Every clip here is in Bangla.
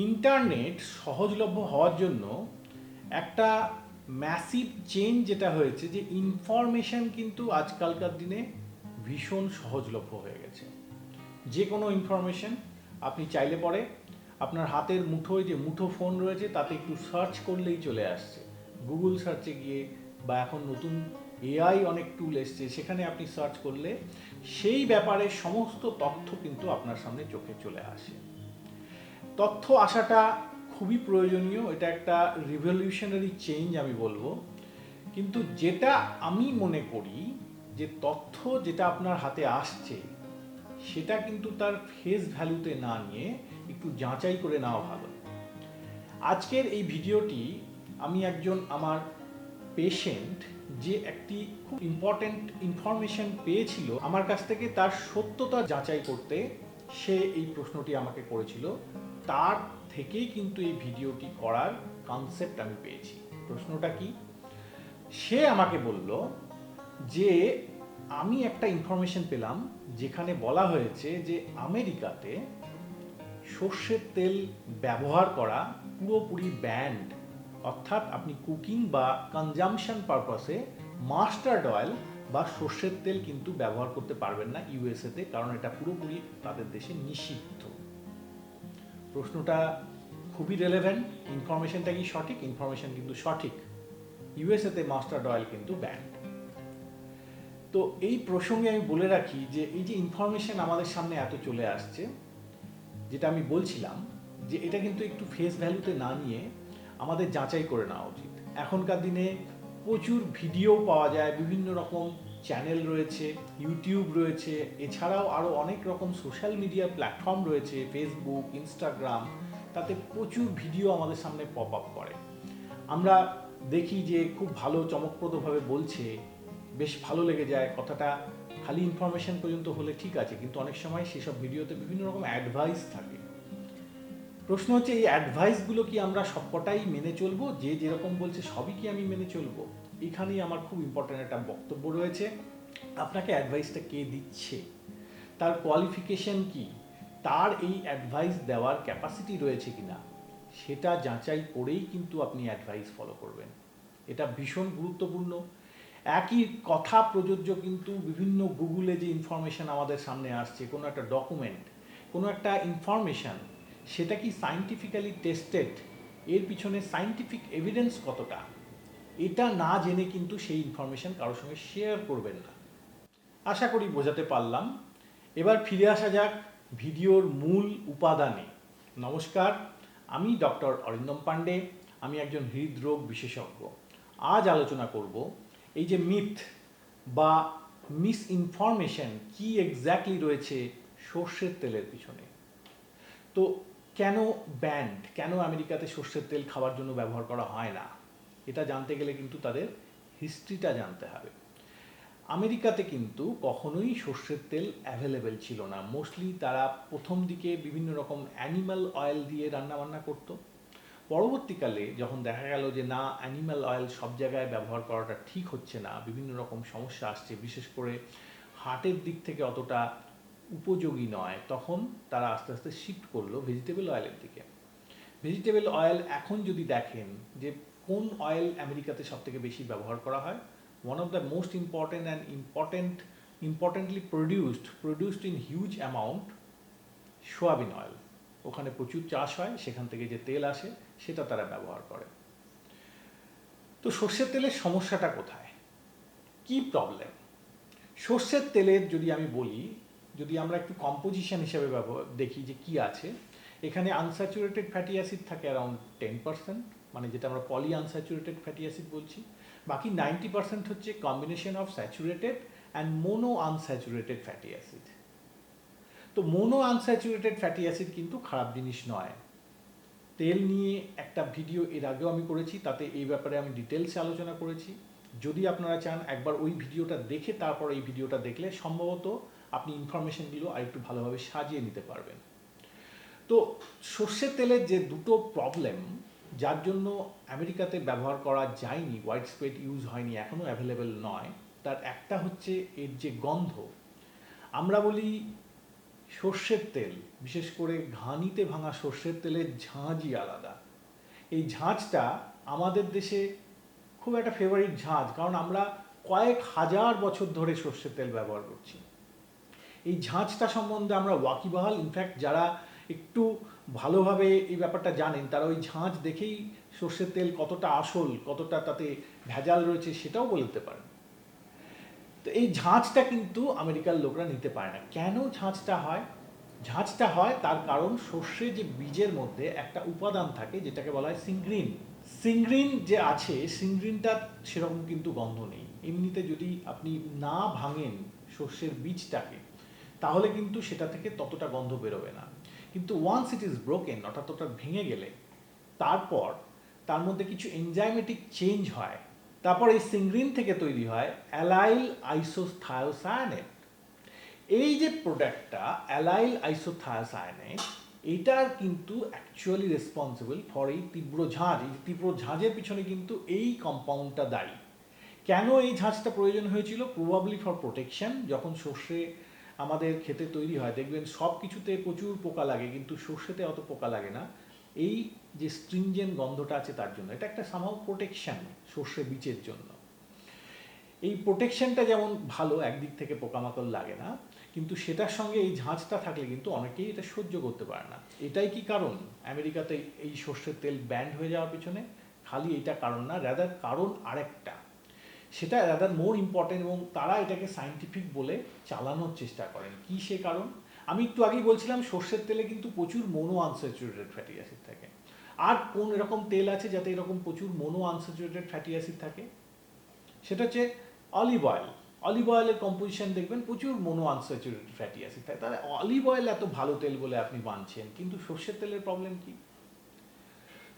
ইন্টারনেট সহজলভ্য হওয়ার জন্য একটা ম্যাসিভ চেঞ্জ যেটা হয়েছে যে ইনফরমেশন কিন্তু আজকালকার দিনে ভীষণ সহজলভ্য হয়ে গেছে। যে কোনো ইনফরমেশন আপনি চাইলে পরে আপনার হাতের মুঠোয় যে মুঠো ফোন রয়েছে তাতে একটু সার্চ করলেই চলে আসছে। গুগল সার্চে গিয়ে বা এখন নতুন এআই অনেক টুল এসছে, সেখানে আপনি সার্চ করলে সেই ব্যাপারে সমস্ত তথ্য কিন্তু আপনার সামনে চোখে চলে আসে। তথ্য আসাটা খুবই প্রয়োজনীয়, এটা একটা রিভলিউশনারি চেঞ্জ আমি বলবো। কিন্তু যেটা আমি মনে করি যে তথ্য যেটা আপনার হাতে আসছে সেটা কিন্তু তার ফেস ভ্যালুতে না নিয়ে একটু যাচাই করে নেওয়া ভালো। আজকের এই ভিডিওটি আমি একজন আমার পেশেন্ট যে একটি খুব ইম্পর্ট্যান্ট ইনফরমেশন পেয়েছিল আমার কাছ থেকে, তার সত্যতা যাচাই করতে সে এই প্রশ্নটি আমাকে করেছিল, তার থেকেই কিন্তু এই ভিডিওটি করার কনসেপ্ট আমি পেয়েছি। প্রশ্নটা কি? সে আমাকে বলল যে আমি একটা ইনফরমেশন পেলাম যেখানে বলা হয়েছে যে আমেরিকাতে সর্ষের তেল ব্যবহার করা পুরোপুরি ব্যান্ড। অর্থাৎ আপনি কুকিং বা কনজামশন পারপাসে মাস্টার্ড অয়েল বা সর্ষের তেল কিন্তু ব্যবহার করতে পারবেন না ইউএসএতে, কারণ এটা পুরোপুরি তাদের দেশে নিষিদ্ধ। প্রশ্নটা খুবই রেলেভেন্ট। ইনফরমেশনটা কি সঠিক? ইনফরমেশন কিন্তু সঠিক। ইউএসএতে মাস্টার্ড অয়েল কিন্তু ব্যান্ড। তো এই প্রসঙ্গে আমি বলে রাখি যে এই যে ইনফরমেশন আমাদের সামনে এত চলে আসছে, যেটা আমি বলছিলাম যে এটা কিন্তু একটু ফেস ভ্যালুতে না নিয়ে আমাদের যাচাই করে নেওয়া উচিত। এখনকার দিনে প্রচুর ভিডিও পাওয়া যায়, বিভিন্ন রকম চ্যানেল রয়েছে, ইউটিউব রয়েছে, এছাড়াও আরও অনেক রকম সোশ্যাল মিডিয়া প্ল্যাটফর্ম রয়েছে, ফেসবুক, ইনস্টাগ্রাম, তাতে প্রচুর ভিডিও আমাদের সামনে পপ আপ করে। আমরা দেখি যে খুব ভালো চমকপ্রদভাবে বলছে, বেশ ভালো লেগে যায় কথাটা। খালি ইনফরমেশন পর্যন্ত হলে ঠিক আছে, কিন্তু অনেক সময় সেসব ভিডিওতে বিভিন্ন রকম অ্যাডভাইস থাকে। প্রশ্ন হচ্ছে এই অ্যাডভাইসগুলো কি আমরা সবকটাই মেনে চলবো? যে যেরকম বলছে সবই কি আমি মেনে চলবো? এখানেই আমার খুব ইম্পর্ট্যান্ট একটা বক্তব্য রয়েছে। আপনাকে অ্যাডভাইসটা কে দিচ্ছে, তার কোয়ালিফিকেশন কি, তার এই অ্যাডভাইস দেওয়ার ক্যাপাসিটি রয়েছে কিনা, সেটা যাচাই করেই কিন্তু আপনি অ্যাডভাইস ফলো করবেন। এটা ভীষণ গুরুত্বপূর্ণ। একই কথা প্রযোজ্য কিন্তু বিভিন্ন গুগলে যে ইনফরমেশন আমাদের সামনে আসছে, কোনো একটা ডকুমেন্ট, কোনো একটা ইনফরমেশান, সেটা কি সায়েন্টিফিক্যালি টেস্টেড, এর পিছনে সায়েন্টিফিক এভিডেন্স কতটা, এটা না জেনে কিন্তু সেই ইনফরমেশান কারোর সঙ্গে শেয়ার করবেন না। আশা করি বোঝাতে পারলাম। এবার ফিরে আসা যাক ভিডিওর মূল উপাদানে। নমস্কার, আমি ডক্টর অরিন্দম পান্ডে, আমি একজন হৃদরোগ বিশেষজ্ঞ। আজ আলোচনা করব এই যে মিথ বা মিস ইনফরমেশন কি এক্স্যাক্টলি রয়েছে সর্ষের তেলের পিছনে। তো কেন ব্যান্ড, কেন আমেরিকাতে সর্ষের তেল খাওয়ার জন্য ব্যবহার করা হয় না, এটা জানতে গেলে কিন্তু তাদের হিস্ট্রিটা জানতে হবে। আমেরিকাতে কিন্তু কখনোই সর্ষের তেল অ্যাভেলেবেল ছিল না। মোস্টলি তারা প্রথম দিকে বিভিন্ন রকম অ্যানিম্যাল অয়েল দিয়ে রান্নাবান্না করতো। পরবর্তীকালে যখন দেখা গেল যে না, অ্যানিম্যাল অয়েল সব জায়গায় ব্যবহার করাটা ঠিক হচ্ছে না, বিভিন্ন রকম সমস্যা আসছে, বিশেষ করে হার্টের দিক থেকে অতটা উপযোগী নয়, তখন তারা আস্তে আস্তে শিফট করলো ভেজিটেবল অয়েলের দিকে। ভেজিটেবল অয়েল এখন যদি দেখেন যে কোন অয়েল আমেরিকাতে সবথেকে বেশি ব্যবহার করা হয়, one of the most important and importantly produced in huge amount, soybean oil. ওখানে প্রচুর চাষ হয়, সেখান থেকে যে তেল আসে সেটা তারা ব্যবহার করে। তো সর্ষের তেলের সমস্যাটা কোথায়, কি প্রবলেম? সর্ষের তেলের যদি আমি বলি, যদি আমরা একটু কম্পোজিশন হিসেবে দেখি যে কি আছে, এখানে আনস্যাচুরেটেড ফ্যাটি অ্যাসিড থাকে অ্যারাউন্ড 10%, মানে যেটা আমরা পলি আনস্যাচুরেটেড ফ্যাটি অ্যাসিড বলছি। বাকি 90% হচ্ছে combination of saturated and mono unsaturated fatty acid. তো মোনো আনস্যাচুরেটেড ফ্যাটি অ্যাসিড কিন্তু খারাপ জিনিস নয়। তেল নিয়ে একটা ভিডিও এর আগেও আমি করেছি, তাতে এই ব্যাপারে আমি ডিটেলসে আলোচনা করেছি। যদি আপনারা চান একবার ওই ভিডিওটা দেখে তারপর এই ভিডিওটা দেখলে সম্ভবত আপনি ইনফরমেশনগুলো আরেকটু ভালোভাবে সাজিয়ে নিতে পারবেন। তো সর্ষের তেলের যে দুটো প্রবলেম যার জন্য আমেরিকাতে ব্যবহার করা যায়নি, ওয়াইড স্প্রেড ইউজ হয়নি, এখনও অ্যাভেলেবেল নয়, তার একটা হচ্ছে এর যে গন্ধ। আমরা বলি সর্ষের তেল, বিশেষ করে ঘানিতে ভাঙা সর্ষের তেলের ঝাঁঝই আলাদা। এই ঝাঁঝটা আমাদের দেশে খুব একটা ফেভারিট ঝাঁঝ, কারণ আমরা কয়েক হাজার বছর ধরে সর্ষের তেল ব্যবহার করছি। এই ঝাঁঝটা সম্বন্ধে আমরা ওয়াকিবহাল। ইনফ্যাক্ট যারা একটু ভালোভাবে এই ব্যাপারটা জানেন তারা ওই ঝাঁঝ দেখেই সর্ষের তেল কতটা আসল, কতটা তাতে ভেজাল রয়েছে সেটাও বলতে পারেন। তো এই ঝাঁঝটা কিন্তু আমেরিকার লোকরা নিতে পারে না। কেন ঝাঁঝটা হয়? ঝাঁঝটা হয় তার কারণ সর্ষে যে বীজের মধ্যে একটা উপাদান থাকে যেটাকে বলা হয় সিংগ্রিন। সিংগ্রিন যে আছে, সিংগ্রিনটা সেরকম কিন্তু গন্ধ নেই। এমনিতে যদি আপনি না ভাঙেন সর্ষের বীজটাকে তাহলে কিন্তু সেটা থেকে ততটা গন্ধ বেরোবে না। কিন্তু ওয়ান্স ইট ইজ ব্রোকেন, অর্থাৎ ওটা ভেঙে গেলে তারপর তার মধ্যে কিছু এনজাইমেটিক চেঞ্জ হয়, তারপর এই সিংগ্রিন থেকে তৈরি হয় অ্যালাইল আইসোথায়োসায়ানেট। এই যে প্রোডাক্টটা অ্যালাইল আইসোথায়োসায়ানেট, এটার কিন্তু অ্যাকচুয়ালি রেসপন্সিবল ফর এই তীব্র ঝাঁঝ। এই তীব্র ঝাঁঝের পিছনে কিন্তু এই কম্পাউন্ডটা দায়ী। কেন এই ঝাঁঝটা প্রয়োজন হয়েছিল? Probably for protection. যখন সর্ষে আমাদের খেতে তৈরি হয় দেখবেন সব কিছুতে প্রচুর পোকা লাগে, কিন্তু সর্ষেতে অত পোকা লাগে না। এই যে স্ট্রিনজেন্ট গন্ধটা আছে তার জন্য এটা একটা সামহাও প্রোটেকশন সর্ষে বীজের জন্য। এই প্রোটেকশনটা যেমন ভালো, একদিক থেকে পোকামাকড় লাগে না, কিন্তু সেটার সঙ্গে এই ঝাঁঝটা থাকলে কিন্তু অনেকেই এটা সহ্য করতে পারে না। এটাই কি কারণ আমেরিকাতে এই সর্ষের তেল ব্যান্ড হয়ে যাওয়ার পিছনে? খালি এটা কারণ না, রাদার কারণ আরেকটা, সেটা রাদার মোর ইম্পর্টেন্ট, এবং তারা এটাকে সায়েন্টিফিক বলে চালানোর চেষ্টা করেন। কি সে কারণ? আমি একটু আগেই বলছিলাম সর্ষের তেলে কিন্তু প্রচুর মোনো আনস্যাচুরেটেড ফ্যাটি অ্যাসিড থাকে। আর কোন এরকম তেল আছে যাতে এরকম প্রচুর মোনো আনস্যাচুরেটেড ফ্যাটি অ্যাসিড থাকে? সেটা হচ্ছে অলিভ অয়েল। অলিভ অয়েলের কম্পোজিশন দেখবেন প্রচুর মোনো আনস্যাচুরেটেড ফ্যাটি অ্যাসিড থাকে। তাহলে অলিভ অয়েল এত ভালো তেল বলে আপনি মানছেন, কিন্তু সর্ষের তেলের প্রবলেম কি?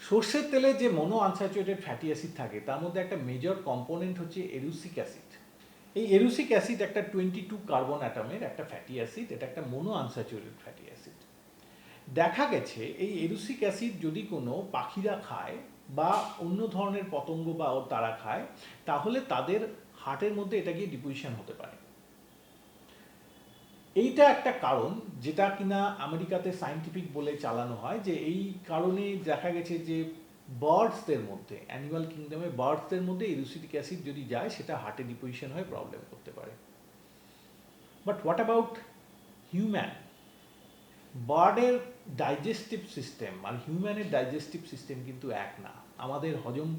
সর্ষের তেলে যে মোনো আনস্যাচুরেটেড ফ্যাটি অ্যাসিড থাকে তার মধ্যে একটা মেজর কম্পোনেন্ট হচ্ছে এরুসিক অ্যাসিড। এই এরুসিক অ্যাসিড একটা 22 কার্বন অ্যাটমের একটা ফ্যাটি অ্যাসিড, এটা একটা মোনো আনস্যাচুরেটেড ফ্যাটি অ্যাসিড। দেখা গেছে এই এরুসিক অ্যাসিড যদি কোনো পাখিরা খায় বা অন্য ধরনের পতঙ্গ বা তারা খায়, তাহলে তাদের হার্টের মধ্যে এটা গিয়ে ডিপোজিশন হতে পারে। এইটা একটা কারণ যেটা কিনা আমেরিকাতে সায়েন্টিফিক বলে চালানো হয়, যে এই কারণে দেখা গেছে যে বার্ডসদের মধ্যে, অ্যানিমাল কিংডমে বার্ডসদের মধ্যে এরুসিটিক অ্যাসিড যদি যায় সেটা হার্টে ডিপোজিশন হয়ে প্রবলেম করতে পারে। But what about human? বার্ডের ডাইজেস্টিভ সিস্টেম আর হিউম্যানের ডাইজেস্টিভ সিস্টেম কিন্তু এক না। আমাদের হজম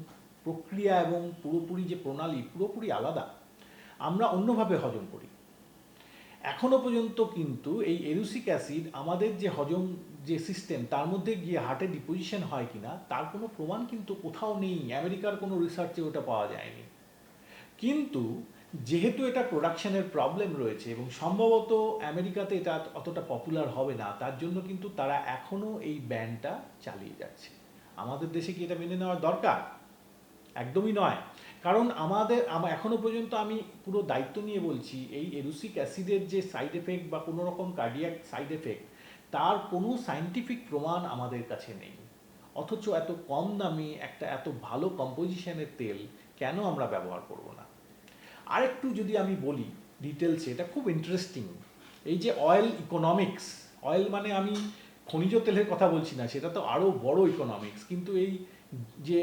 প্রক্রিয়া এবং পুরোপুরি যে প্রণালী পুরোপুরি আলাদা। আমরা অন্যভাবে হজম করি। এখনো পর্যন্ত কিন্তু এই এরুসিক অ্যাসিড আমাদের যে হজম যে সিস্টেম তার মধ্যে গিয়ে হার্টে ডিপোজিশন হয় কিনা তার কোনো প্রমাণ কিন্তু কোথাও নেই। আমেরিকার কোনো রিসার্চে ওটা পাওয়া যায়নি। কিন্তু যেহেতু এটা প্রোডাকশনের প্রবলেম রয়েছে এবং সম্ভবত আমেরিকাতে এটা অতটা পপুলার হবে না, তার জন্য কিন্তু তারা এখনও এই ব্যানটা চালিয়ে যাচ্ছে। আমাদের দেশে কি এটা মেনে নেওয়ার দরকার? একদমই নয়। কারণ এখনো পর্যন্ত আমি পুরো দায়িত্ব নিয়ে বলছি, এই এরুসিক অ্যাসিডের যে সাইড এফেক্ট বা কোনো রকম কার্ডিয়াক সাইড এফেক্ট তার কোনো সায়েন্টিফিক প্রমাণ আমাদের কাছে নেই। অথচ এত কম দামি একটা এত ভালো কম্পোজিশনের তেল কেন আমরা ব্যবহার করব না? আরেকটু যদি আমি বলি ডিটেলসে, এটা খুব ইন্টারেস্টিং। এই যে অয়েল ইকোনমিক্স, অয়েল মানে আমি খনিজ তেলের কথা বলছি না, সেটা তো আরও বড় ইকোনমিক্স, কিন্তু এই যে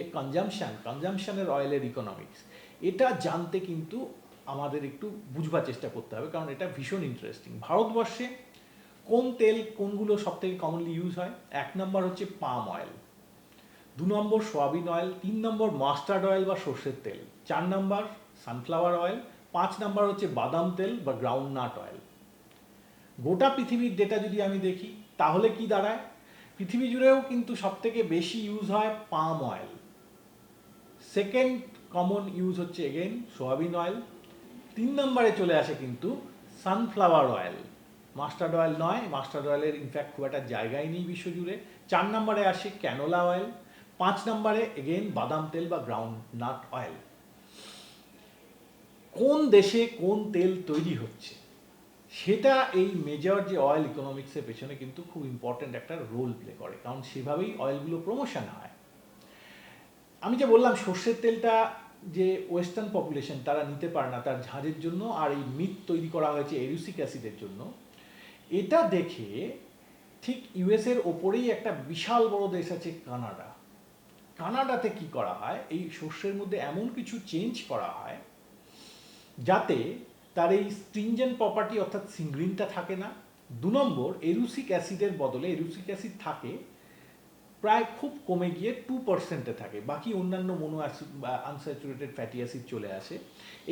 কনজামশনের অয়েলের ইকোনমিক্স, এটা জানতে কিন্তু আমাদের একটু বুঝবার চেষ্টা করতে হবে, কারণ এটা ভীষণ ইন্টারেস্টিং। ভারতবর্ষে কোন তেল কোনগুলো সব থেকে কমনলি ইউজ হয়? 1 নম্বর হচ্ছে পাম অয়েল, 2 নম্বর সোয়াবিন অয়েল, 3 নম্বর মাস্টার্ড অয়েল বা সর্ষের তেল, 4 নম্বর সানফ্লাওয়ার অয়েল, 5 নম্বর হচ্ছে বাদাম তেল বা গ্রাউন্ডনাট অয়েল। গোটা পৃথিবীর ডেটা যদি আমি দেখি তাহলে কি দাঁড়ায়? পৃথিবী জুড়েও কিন্তু সবথেকে বেশি ইউজ হয় palm oil. Second common use হচ্ছে এগেইন সোয়াবিন অয়েল। 3 নম্বরে চলে আসে কিন্তু সানফ্লাওয়ার অয়েল, মাস্টার্ড অয়েল নয়। মাস্টার্ড অয়েলের ইনফ্যাক্ট খুব একটা জায়গায় নেই বিশ্বজুড়ে। 4 নম্বরে আসে ক্যানোলা অয়েল। 5 নম্বরে এগেইন বাদাম তেল বা গ্রাউন্ডনাট অয়েল। কোন দেশে কোন তেল তৈরি হচ্ছে সেটা এই মেজর যে অয়েল ইকোনমিক্সের পেছনে কিন্তু খুব ইম্পর্ট্যান্ট একটা রোল প্লে করে, কারণ সেভাবেই অয়েলগুলো প্রমোশন হয়। আমি যে বললাম সর্ষের তেলটা যে ওয়েস্টার্ন পপুলেশন তারা নিতে পারে না তার ঝাঁঝের জন্য, আর এই মিথ তৈরি করা হয়েছে এরুসিক অ্যাসিডের জন্য। এটা দেখে ঠিক ইউএসের ওপরেই একটা বিশাল বড় দেশ আছে কানাডা। কানাডাতে কি করা হয়, এই শস্যের মধ্যে এমন কিছু চেঞ্জ করা হয় যাতে তার এই স্ট্রিনজেন্ট প্রপার্টি অর্থাৎ সিংগ্রিনটা থাকে না। 2 নম্বর, এরুসিক অ্যাসিডের বদলে এরুসিক অ্যাসিড থাকে প্রায় খুব কমে গিয়ে 2%-এ থাকে, বাকি অন্যান্য মোনো অ্যাসিড বা আনস্যাচুরেটেড ফ্যাটি অ্যাসিড চলে আসে।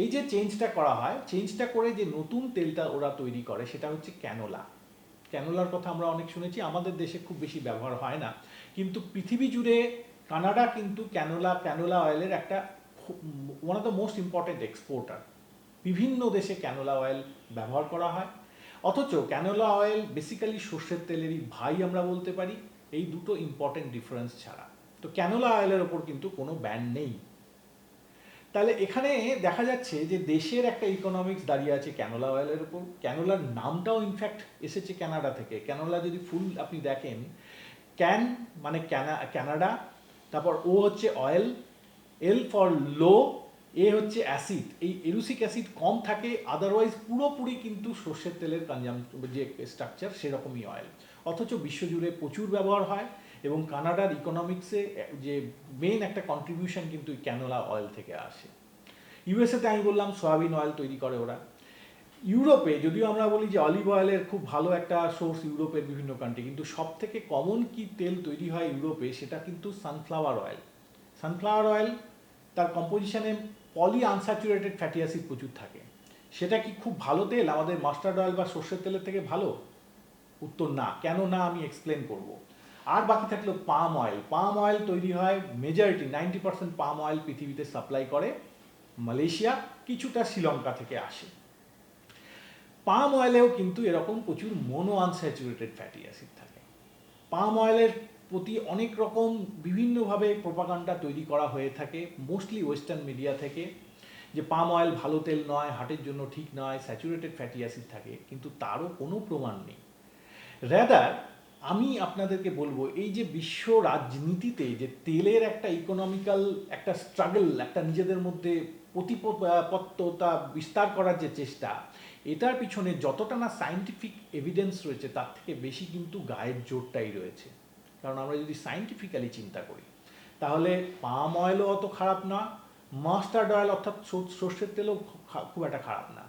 এই যে চেঞ্জটা করা হয়, চেঞ্জটা করে যে নতুন তেলটা ওরা তৈরি করে সেটা হচ্ছে ক্যানোলা। ক্যানোলার কথা আমরা অনেক শুনেছি, আমাদের দেশে খুব বেশি ব্যবহার হয় না, কিন্তু পৃথিবী জুড়ে কানাডা কিন্তু ক্যানোলা অয়েলের একটা one of the most important exporter. বিভিন্ন দেশে ক্যানোলা অয়েল ব্যবহার করা হয়, অথচ ক্যানোলা অয়েল বেসিক্যালি সর্ষের তেলেরই ভাই আমরা বলতে পারি, এই দুটো ইম্পর্টেন্ট ডিফারেন্স ছাড়া। তো ক্যানোলা অয়েলের ওপর কিন্তু কোনো ব্যান নেই। তাহলে এখানে দেখা যাচ্ছে যে দেশের একটা ইকোনমিক্স দাঁড়িয়ে আছে ক্যানোলা অয়েলের উপর। ক্যানোলার নামটাও ইনফ্যাক্ট এসেছে কানাডা থেকে। ক্যানোলা যদি ফুল আপনি দেখেন, ক্যান মানে কানাডা, তারপর ও হচ্ছে অয়েল, এল ফর লো, এ হচ্ছে অ্যাসিড। এই এরুসিক অ্যাসিড কম থাকে, আদারওয়াইজ পুরোপুরি কিন্তু সর্ষের তেলের যে স্ট্রাকচার সেরকমই অয়েল। অথচ বিশ্বজুড়ে প্রচুর ব্যবহার হয় এবং কানাডার ইকোনমিক্সে যে মেন একটা কন্ট্রিবিউশন কিন্তু ক্যানোলা অয়েল থেকে আসে। ইউএসএতে আমি বললাম সয়াবিন অয়েল তৈরি করে ওরা। ইউরোপে যদিও আমরা বলি যে অলিভ অয়েলের খুব ভালো একটা সোর্স ইউরোপের বিভিন্ন কান্ট্রি, কিন্তু সব থেকে কমন কি তেল তৈরি হয় ইউরোপে সেটা কিন্তু সানফ্লাওয়ার অয়েল। সানফ্লাওয়ার অয়েল তার কম্পোজিশনে পলি আনস্যাচুরেটেড ফ্যাটি অ্যাসিড প্রচুর থাকে। সেটা কি খুব ভালো তেল, আমাদের মাস্টার্ড অয়েল বা সর্ষের তেলের থেকে ভালো? উত্তর না। কেন না আমি এক্সপ্লেন করব। আর বাকি থাকলো পাম অয়েল। পাম অয়েল তৈরি হয় মেজরিটি 90% পাম অয়েল পৃথিবীতে সাপ্লাই করে মালয়েশিয়া, কিছুটা শ্রীলঙ্কা থেকে আসে। পাম অয়েলেও কিন্তু এরকম প্রচুর মোনো আনস্যাচুরেটেড ফ্যাটি অ্যাসিড থাকে। পাম অয়েলের প্রতি অনেক রকম বিভিন্নভাবে প্রোপাগান্ডা তৈরি করা হয়ে থাকে, মোস্টলি ওয়েস্টার্ন মিডিয়া থেকে, যে পাম অয়েল ভালো তেল নয়, হার্টের জন্য ঠিক নয়, স্যাচুরেটেড ফ্যাটি অ্যাসিড থাকে, কিন্তু তারও কোনো প্রমাণ নেই। র্যাদার আমি আপনাদেরকে বলবো, এই যে বিশ্ব রাজনীতিতে যে তেলের একটা ইকোনমিক্যাল একটা স্ট্রাগল, একটা নিজেদের মধ্যে প্রতিপত্ততা বিস্তার করার যে চেষ্টা, এটার পিছনে যতটা না সায়েন্টিফিক এভিডেন্স রয়েছে তার থেকে বেশি কিন্তু গায়ের জোরটাই রয়েছে। কারণ আমরা যদি সায়েন্টিফিক্যালি চিন্তা করি তাহলে পাম অয়েলও অত খারাপ না, মাস্টার্ড অয়েল অর্থাৎ সর্ষের তেলও খুব একটা খারাপ না।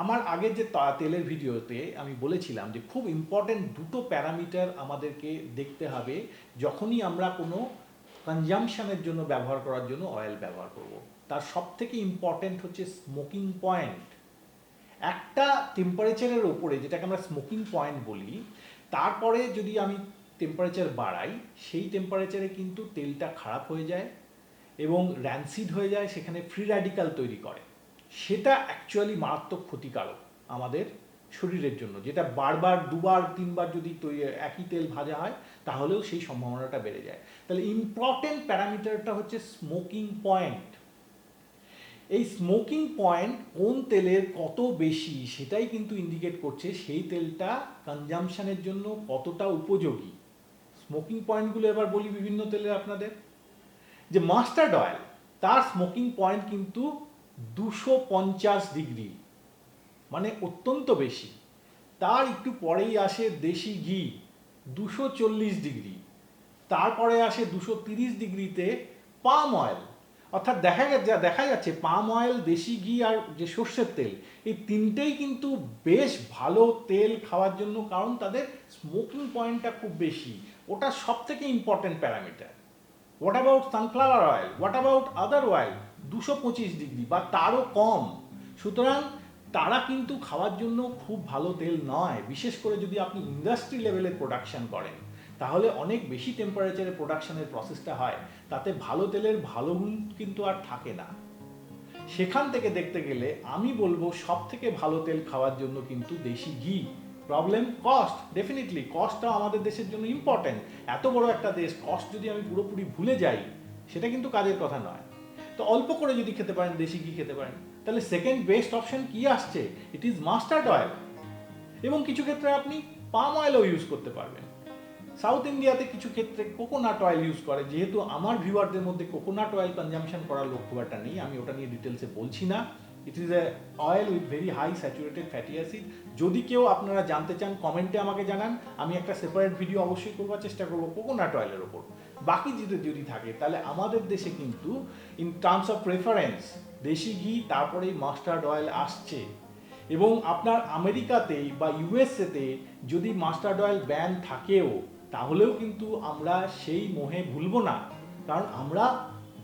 আমার আগের যে তেলের ভিডিওতে আমি বলেছিলাম যে খুব ইম্পর্টেন্ট দুটো প্যারামিটার আমাদেরকে দেখতে হবে যখনই আমরা কোনো কনজামশনের জন্য ব্যবহার করার জন্য অয়েল ব্যবহার করব। তার সব থেকে ইম্পর্টেন্ট হচ্ছে স্মোকিং পয়েন্ট। একটা টেম্পারেচারের ওপরে, যেটাকে আমরা স্মোকিং পয়েন্ট বলি, তারপরে যদি আমি টেম্পারেচার বাড়াই, সেই টেম্পারেচারে কিন্তু তেলটা খারাপ হয়ে যায় এবং র্যানসিড হয়ে যায়, সেখানে ফ্রি র্যাডিক্যাল তৈরি করে। সেটা অ্যাকচুয়ালি মারাত্মক ক্ষতিকারক আমাদের শরীরের জন্য। যেটা বারবার 2বার 3বার যদি একই তেল ভাজা হয় তাহলেও সেই সম্ভাবনাটা বেড়ে যায়। তাহলে ইম্পর্টেন্ট প্যারামিটারটা হচ্ছে স্মোকিং পয়েন্ট। এই স্মোকিং পয়েন্ট কোন তেলের কত বেশি সেটাই কিন্তু ইন্ডিকেট করছে সেই তেলটা কনজামশনের জন্য কতটা উপযোগী। স্মোকিং পয়েন্টগুলো এবার বলি বিভিন্ন তেলের আপনাদের। যে মাস্টার্ড অয়েল, তার স্মোকিং পয়েন্ট কিন্তু 250 ডিগ্রি, মানে অত্যন্ত বেশি। তার একটু পরেই আসে দেশি ঘি 240 ডিগ্রি, তারপরে আসে 230 ডিগ্রিতে পাম অয়েল। অর্থাৎ দেখা যাচ্ছে পাম অয়েল, দেশি ঘি আর যে সর্ষের তেল, এই তিনটেই কিন্তু বেশ ভালো তেল খাওয়ার জন্য, কারণ তাদের স্মোকিং পয়েন্টটা খুব বেশি। ওটা সব থেকে important parameter. What about sunflower oil, what about other oil? 225 degree বা তারও কম। সুতরাং তারা কিন্তু খাওয়ার জন্য খুব ভালো তেল নয়। বিশেষ করে যদি আপনি ইন্ডাস্ট্রি লেভেলের প্রোডাকশন করেন তাহলে অনেক বেশি টেম্পারেচারে প্রোডাকশনের প্রসেসটা হয়, তাতে ভালো তেলের ভালো গুণ কিন্তু আর থাকে না। সেখান থেকে দেখতে গেলে আমি বলবো সব থেকে ভালো তেল খাওয়ার জন্য কিন্তু দেশি ঘি। প্রবলেম কস্ট, ডেফিনেটলি কস্টটাও আমাদের দেশের জন্য ইম্পর্টেন্ট। এত বড় একটা দেশ, কস্ট যদি আমি পুরোপুরি ভুলে যাই সেটা কিন্তু কাজের কথা নয়। তো অল্প করে যদি খেতে পারেন, দেশি ঘি খেতে পারেন, তাহলে সেকেন্ড বেস্ট অপশন কি আসছে? It is mustard oil. এবং কিছু ক্ষেত্রে আপনি পাম অয়েলও ইউজ করতে পারবেন। সাউথ ইন্ডিয়াতে কিছু ক্ষেত্রে কোকোনাট অয়েল ইউজ করে। যেহেতু আমার ভিউয়ারদের মধ্যে কোকোনাট অয়েল কনজামশন করার লোক খুব একটা নেই, আমি ওটা নিয়ে ডিটেলসে বলছি না। It is a oil with very high saturated fatty acid. যদি কেউ আপনারা জানতে চান কমেন্টে আমাকে জানান, আমি একটা সেপারেট ভিডিও অবশ্যই করবার চেষ্টা করবো কোকোনাট অয়েলের ওপর। বাকি যদি থাকে তাহলে আমাদের দেশে কিন্তু ইন টার্মস অফ প্রেফারেন্স দেশি ঘি তারপরেই মাস্টার্ড অয়েল আসছে। এবং আপনার আমেরিকাতেই বা ইউএসএতে যদি মাস্টার্ড অয়েল ব্যান থাকেও তাহলেও কিন্তু আমরা সেই মোহে ভুলবো না, কারণ আমরা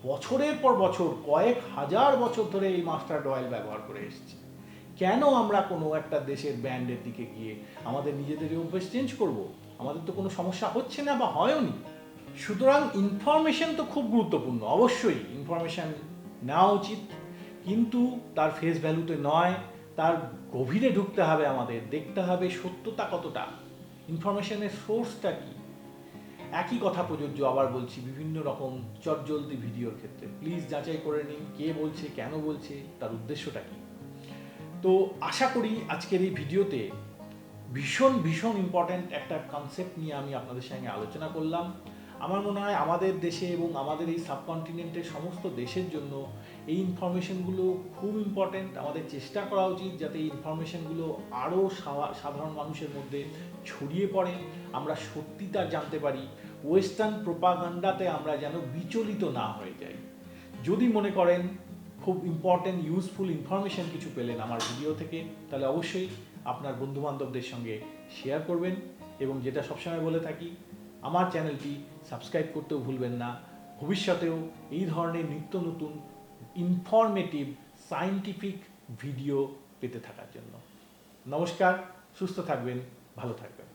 বছরের পর বছর কয়েক হাজার বছর ধরে এই মাস্টার্ড অয়েল ব্যবহার করে এসেছি। কেন আমরা কোনো একটা দেশের ব্র্যান্ডের দিকে গিয়ে আমাদের নিজেদের অভ্যেস চেঞ্জ করব? আমাদের তো কোনো সমস্যা হচ্ছে না বা হয়ওনি। সুতরাং ইনফরমেশন তো খুব গুরুত্বপূর্ণ, অবশ্যই ইনফরমেশন নেওয়া উচিত, কিন্তু তার ফেস ভ্যালুতে নয়, তার গভীরে ঢুকতে হবে, আমাদের দেখতে হবে সত্যতা কতটা, ইনফরমেশনের সোর্সটা কি। একই কথা প্রযোজ্য আবার বলছি বিভিন্ন রকম চটজলদি ভিডিওর ক্ষেত্রে। প্লিজ যাচাই করে নিন কে বলছে, কেন বলছে, তার উদ্দেশ্যটা কি। তো আশা করি আজকের এই ভিডিওতে ভীষণ ভীষণ ইম্পর্ট্যান্ট একটা কনসেপ্ট নিয়ে আমি আপনাদের সঙ্গে আলোচনা করলাম। আমার মনে হয় আমাদের দেশে এবং আমাদের এই সাবকন্টিনেন্টের সমস্ত দেশের জন্য এই ইনফরমেশনগুলো খুব ইম্পর্ট্যান্ট। আমাদের চেষ্টা করা উচিত যাতে এই ইনফরমেশনগুলো আরও সাধারণ মানুষের মধ্যে ছড়িয়ে পড়ে, আমরা সত্যিটা জানতে পারি, ওয়েস্টার্ন প্রোপাগান্ডাতে আমরা যেন বিচলিত না হয়ে যাই। যদি মনে করেন খুব ইম্পর্ট্যান্ট ইউজফুল ইনফরমেশন কিছু পেলেন আমার ভিডিও থেকে, তাহলে অবশ্যই আপনার বন্ধুবান্ধবদের সঙ্গে শেয়ার করবেন। এবং যেটা সবসময় বলে থাকি, আমার চ্যানেলটি সাবস্ক্রাইব করতেও ভুলবেন না, ভবিষ্যতেও এই ধরনের নিত্য নতুন ইনফরমেটিভ সায়েন্টিফিক ভিডিও পেতে থাকার জন্য। নমস্কার, সুস্থ থাকবেন, ভালো থাকবেন।